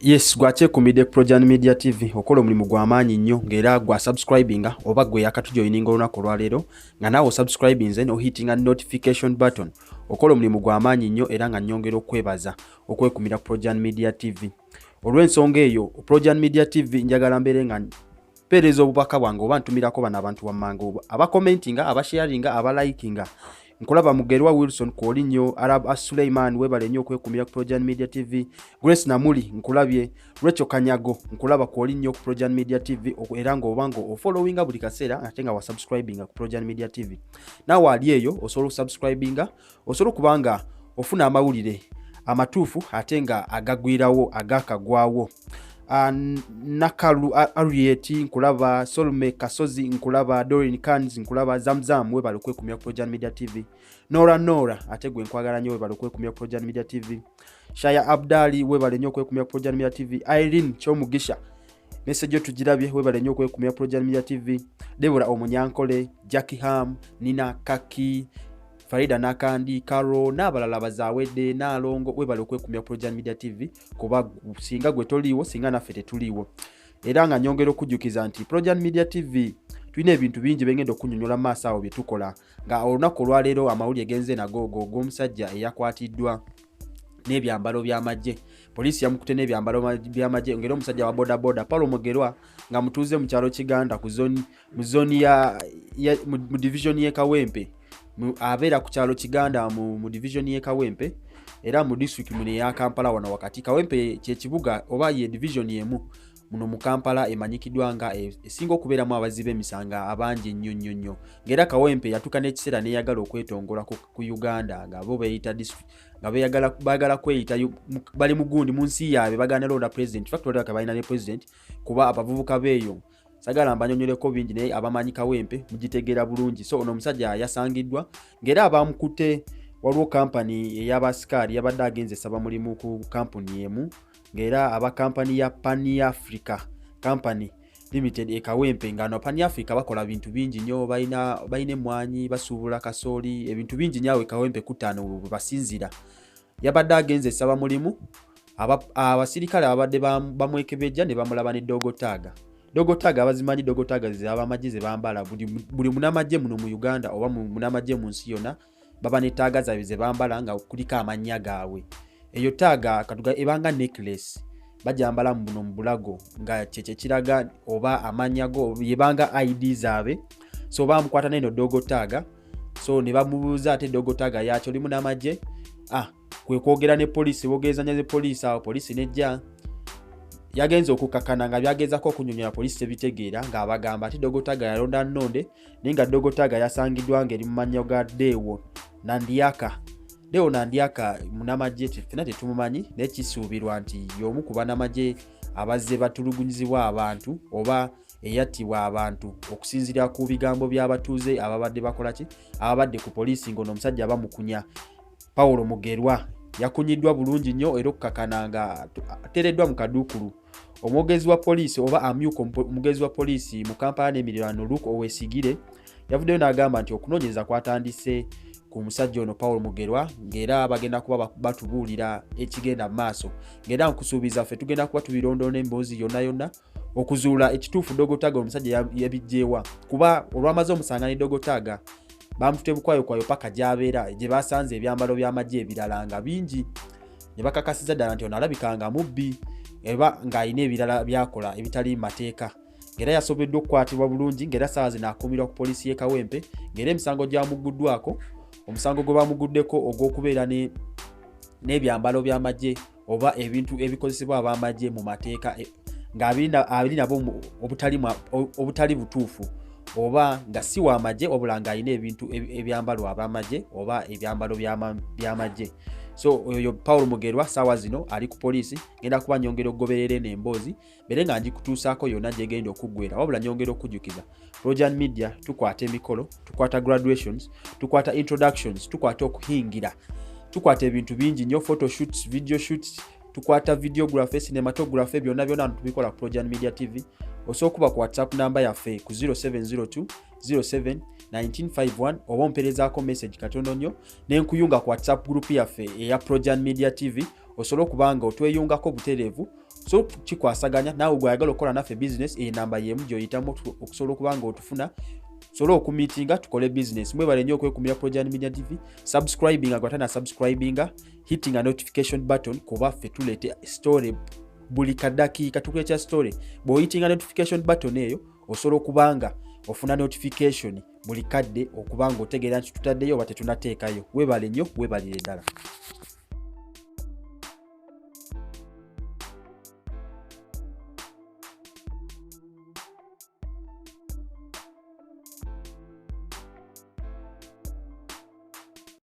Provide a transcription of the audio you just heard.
Yes, gwachekumide Projan Media TV okola omulimu gw'amaanyi nnyo ng'era gwa subscribinga oba gwe yakatujoyininga olunaku olwaleero nga naawe subscribinze no hittinga notification button okola omulimu gw'amaanyi nnyo era nga nnyongera okwebaza okwekumira Projan Media TV. Olw'ensonga eyo Projan Media TV njagala mbeere nga mpeereza obubaka bwange oba ntumirako bano abantu wammanga abakomentinga, abasharinga, abalikinga. Nkulaba Mugerwa Wilson kwoli nnyo, Arab Suleiman webale nnyo okwekumira ku Projan Media TV, Grace Namuli nkulabye, Rachel Kanyago nkulaba kwoli nnyo ku Projan Media TV era ng'obango ofollowinga buli kaseera ate nga wasubscribinga ku Projan Media TV. Naawe ali eyo osobola okusubscribinga, osobola kubanga ofuna amawulire amatuufu ate nga agagwirawo agakagwawo. Nakalu Arieti nkulaba, Solme Kasozi nkulaba, Dorin Kans nkulaba, Zamzam webale okwekumira ku Projan Media TV, Nora ate gwe nkwagala nnyo webale okwekumira ku Projan Media TV, Shaya Abdali webale nnyo okwekumira ku Projan Media TV, Irene Chomugisha message yo tugirabye webale nnyo okwekumira ku Projan Media TV, Deborah Omunyankole, Jackie Ham, Nina Kaki, Farida Nakandi, Karo n'abalala bazawedde n'alongo webale okwekumira Projan Media TV kuba singa gwe toliiwo singa naffe tetuliiwo. Era nga nyongera okujjukiza nti Projan Media TV tulina ebintu bingi bengenda okunyonyola mu maaso awo bye tukola nga olunaku olwaleero amawulire genze nago g'omusajja eyakwatiddwa Nebyambalo byamajje. Poliisi yamukute Nebyambalo byamajje ngero omusajja wa Boda Paulo Mugerwa nga mutuuze mu kyalo Kiganda ku zoni ya mu division y'Ekawempe. Abeera ku kyalo Kiganda mu division y'Ekawempe era mu district mune ya Kampala wano wakati. Kawempe kye kibuga oba ye division yemu muno mu Kampala emanyikiddwa nga esinga okubeeramu abazibe emisanga abangi nnyo. Ngera Kawempe yatuka n'ekiseera n'eyagala okwetongola ku Uganda nga bo beeyita district nga baagala kweyita bali mu gundi mu nsi yaabwe bagana londa president. Factory ka balina ne president kuba abavubuka beeyo sagala mbanyonyoleko bingi naye abamanyi Kawempe mugitegeera bulungi. So ono omusajja yasangiddwa ngera abamukute waliwo company ey'abasikari yabadde agenze saba mulimu ku company emu ngera aba company ya Pan Africa Company Limited Ekawempe nga no Pan Africa bakola bintu bingi nnyo, balina emmwanyi, basuubula kasooli, ebintu bingi nyawe Kawempe kutaano basinzira. Yabadde agenze saba mulimu abasirikale abadde bamwekebejja ne bamulaba ne Dogotaga abazimanyi Dogotaga z'abamagye ze bambala buli munamagye muno mu Uganda oba munamagye mu nsi yonna baba ne taaga zaabwe ze bambala nga kuliko amannya gaabwe. Eyo taaga katuga ebanga necklace bajambala muno mu bulago nga kyekye kiraga oba amannya go yebanga ID zaabe. So bamukwata neno Dogotaga, so ne bamubuuza ate Dogotaga yakyo oli munamagye. Kwe kwogera ne poliisi bogeezanya ze poliisi awo poliisi nejja yagenze okukakana nga byagezako okunyonyola poliisi tebitegeera nga abagamba ati Dogotaga yalonda nnonde naye nga Dogotaga yasangiddwa ngeri mu mannya ga Deo Nandiaka munamagye ffenna tetumumanyi naye kisuubirwa nti y'omu ku banamagye abazze batulugunyizibwa abantu oba eyattibwa abantu okusinziira ku bigambo by'abatuuze ababadde bakola ki ababadde ku poliisi ng'ono omusajja bamukunya. Paulo Mugerwa yakunyiddwa bulungi nnyo era okukakana nga ateereddwa mu kaduukulu. Omwogezi wa poliisi oba amyuka omugezi wa poliisi mu Kampala n'emiriraano Luke Owesigire yavuddeyo n'agamba nti okunoonyereza kwatandise ku musajja ono Paulo Mugerwa ng'era bagenda kuba batubuulira ekigenda mu maaso ng'era nkusuubiza ffe tugenda kuba tubirondoona emboozi yonna okuzuula ekituufu Dogotaga omusajja yabijjeewa kuba olwamaze omusanga ne Dogotaga bamutute bukwayo paka gy'abeera gye basanze ebyambalo by'amagye ebirala nga bingi ne bakakasiza ddala nti ono alabikanga mubbi eba ng'alina ebirala byakola ebitali mateeka. Ng'era yasoboddwa okukwatibwa bulungi ng'era ssaawa zino akuumirwa ku poliisi y'e Kawempe ng'era emisango gyamuguddwako omusango gwe bamuguddeko ogw'okubeera n'ebyambalo by'amagye oba ebintu ebikozesebwa ab'amagye mu mateeka nga abiri nabo obutali butuufu oba nga si w'amagye wabula ng'alina ebintu ebyambalo ab'amagye oba ebyambalo by'amagye. So oyo Paulo Mugerwa ssaawa zino ali ku poliisi ngenda kuba nyongera okugoberera n'emboozi bere nga ngikutuusaako yonna gyegenda okuggwera wabula nyongera okujjukiza Projan Media tukwata emikolo, tukwata graduations, tukwata introductions, tukwata okuhingira, tukwata ebintu bingi nnyo, photoshoots, video shoots, tukwata videography, cinematography, byonna tubikola ku Projan Media TV. Osobola okuba ku WhatsApp namba yaffe ku 0702 07 1951 oba omperezaako message katono nnyo n'enkuyunga ku WhatsApp group yaffe eya Projan Media TV. Osobola okubanga otweyungako butereevu so kikwasaganya naawe gwayagala okukola naffe business enamba yemu gyoyitamu okusobola okuba nga otufuna solo okumitinga tukole business. Mwebale nnyo okwekumira Project Media TV, subscribing agwatana subscribinga, hitting a notification button kuba ffe tulete story buli kadakiika tukuleeta story. Bw'oyitinga notification button eyo osobola okubanga ofuna notification buli kadde okubanga otegeera nti tutaddeyo oba tetunateekayo. Weebale nnyo, weebalire ddala.